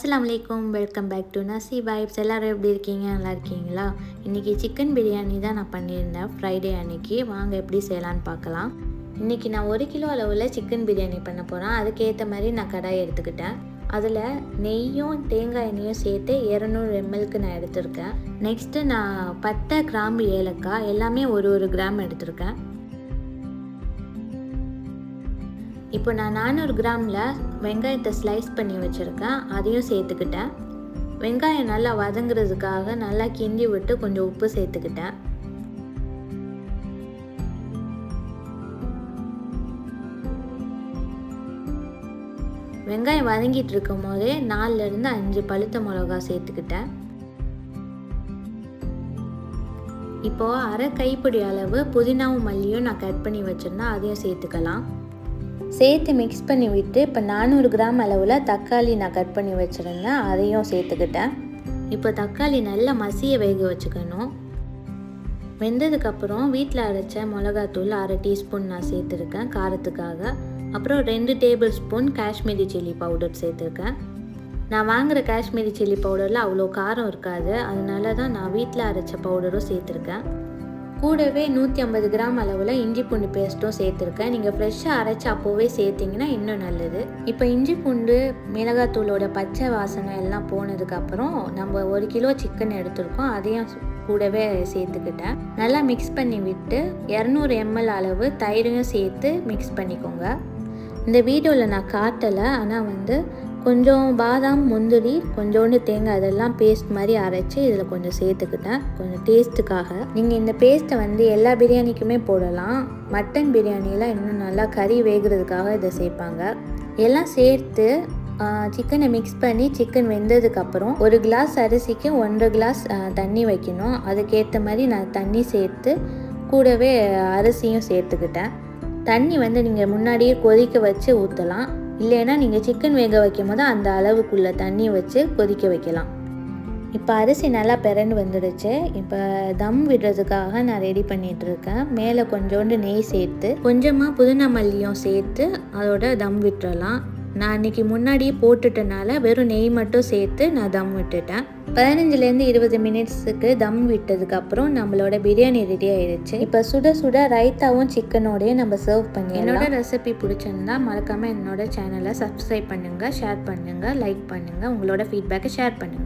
அஸ்ஸலாமுஅலைக்கும், welcome back to நசி vibes. எல்லோரும் எப்படி இருக்கீங்க? நல்லா இருக்கீங்களா? இன்றைக்கி சிக்கன் பிரியாணி தான் நான் பண்ணியிருந்தேன் ஃப்ரைடே அன்றைக்கி. வாங்க எப்படி செய்யலான்னு பார்க்கலாம். இன்றைக்கி நான் 1 கிலோ அளவில் சிக்கன் பிரியாணி பண்ண போகிறேன். அதுக்கேற்ற மாதிரி நான் கடாய் எடுத்துக்கிட்டேன். அதில் நெய்யும் தேங்காய் எண்ணெயும் சேர்த்து 200 ml நான் எடுத்திருக்கேன். நெக்ஸ்ட்டு நான் பட்டை, கிராம்பு, ஏலக்காய் எல்லாமே ஒரு கிராம் எடுத்திருக்கேன். இப்போ நான் 400 கிராமில் வெங்காயத்தை ஸ்லைஸ் பண்ணி வச்சுருக்கேன், அதையும் சேர்த்துக்கிட்டேன். வெங்காயம் நல்லா வதங்குறதுக்காக நல்லா கிண்டி விட்டு கொஞ்சம் உப்பு சேர்த்துக்கிட்டேன். வெங்காயம் வதங்கிட்டு இருக்கும் போதே 4லேருந்து 5 பழுத்த மிளகா சேர்த்துக்கிட்டேன். இப்போது அரை கைப்பிடி அளவு புதினாவும் மல்லியும் நான் கட் பண்ணி வச்சுருந்தேன், அதையும் சேர்த்துக்கலாம். சேர்த்து மிக்ஸ் பண்ணி விட்டு இப்போ 400 கிராம் அளவில் தக்காளி நான் கட் பண்ணி வச்சுருந்தேன், அதையும் சேர்த்துக்கிட்டேன். இப்போ தக்காளி நல்லா மசிய வேக வச்சுக்கணும். வெந்ததுக்கப்புறம் வீட்டில் அரைச்ச மிளகாத்தூள் 1/2 டீஸ்பூன் நான் சேர்த்துருக்கேன் காரத்துக்காக. அப்புறம் 2 table spoon Kashmiri chilli powder சேர்த்துருக்கேன். நான் வாங்குகிற காஷ்மீரி சில்லி பவுடரில் அவ்வளோ காரம் இருக்காது, அதனால தான் நான் வீட்டில் அரைச்ச பவுடரும் சேர்த்துருக்கேன். கூடவே 150 கிராம் அளவில் இஞ்சி பூண்டு பேஸ்ட்டும் சேர்த்துருக்கேன். நீங்கள் ஃப்ரெஷ்ஷாக அரைச்சி அப்போவே சேர்த்திங்கன்னா இன்னும் நல்லது. இப்போ இஞ்சி பூண்டு மிளகாத்தூளோட பச்சை வாசனை எல்லாம் போனதுக்கப்புறம் நம்ம 1 கிலோ சிக்கன் எடுத்துருக்கோம், அதையும் கூடவே சேர்த்துக்கிட்டேன். நல்லா மிக்ஸ் பண்ணி விட்டு 200 ml அளவு தயிரையும் சேர்த்து மிக்ஸ் பண்ணிக்கோங்க. இந்த வீடியோவில் நான் காட்டலை, ஆனால் கொஞ்சம் பாதாம், முந்திரி, கொஞ்சோண்டு தேங்காய் அதெல்லாம் பேஸ்ட் மாதிரி அரைச்சி இதில் கொஞ்சம் சேர்த்துக்கிட்டேன், கொஞ்சம் டேஸ்ட்டுக்காக. நீங்கள் இந்த பேஸ்ட்டை எல்லா பிரியாணிக்குமே போடலாம். மட்டன் பிரியாணியில் இன்னும் நல்லா கறி வேகிறதுக்காக இதை சேர்ப்பாங்க. எல்லாம் சேர்த்து சிக்கனை மிக்ஸ் பண்ணி சிக்கன் வெந்ததுக்கப்புறம் 1 கிளாஸ் அரிசிக்கு 1.5 கிளாஸ் தண்ணி வைக்கணும். அதுக்கேற்ற மாதிரி நான் தண்ணி சேர்த்து கூடவே அரிசியும் சேர்த்துக்கிட்டேன். தண்ணி நீங்கள் முன்னாடியே கொதிக்க வச்சு ஊற்றலாம், இல்லைன்னா நீங்கள் சிக்கன் வேக வைக்கும் போது அந்த அளவுக்குள்ள தண்ணி வச்சு கொதிக்க வைக்கலாம். இப்போ அரிசி நல்லா பிறண்டு வந்துடுச்சு. இப்போ தம் விடுறதுக்காக நான் ரெடி பண்ணிகிட்ருக்கேன். மேலே கொஞ்சோண்டு நெய் சேர்த்து கொஞ்சமாக புதினா மல்லியும் சேர்த்து அதோட தம் விட்டுறலாம். நான் இன்றைக்கி முன்னாடியே போட்டுட்டனால வெறும் நெய் மட்டும் சேர்த்து நான் தம் விட்டுட்டேன். 15லேருந்து 20 மினிட்ஸுக்கு தம் விட்டதுக்கப்புறம் நம்மளோட பிரியாணி ரெடி ஆயிடுச்சு. இப்போ சுட சுட ரைத்தாவும் சிக்கனோடையும் நம்ம சர்வ் பண்ணி. என்னோட ரெசிபி பிடிச்சிருந்தா மறக்காமல் என்னோட சேனலை சப்ஸ்கிரைப் பண்ணுங்கள், ஷேர் பண்ணுங்கள், லைக் பண்ணுங்கள், உங்களோட ஃபீட்பேக்கை ஷேர் பண்ணுங்கள்.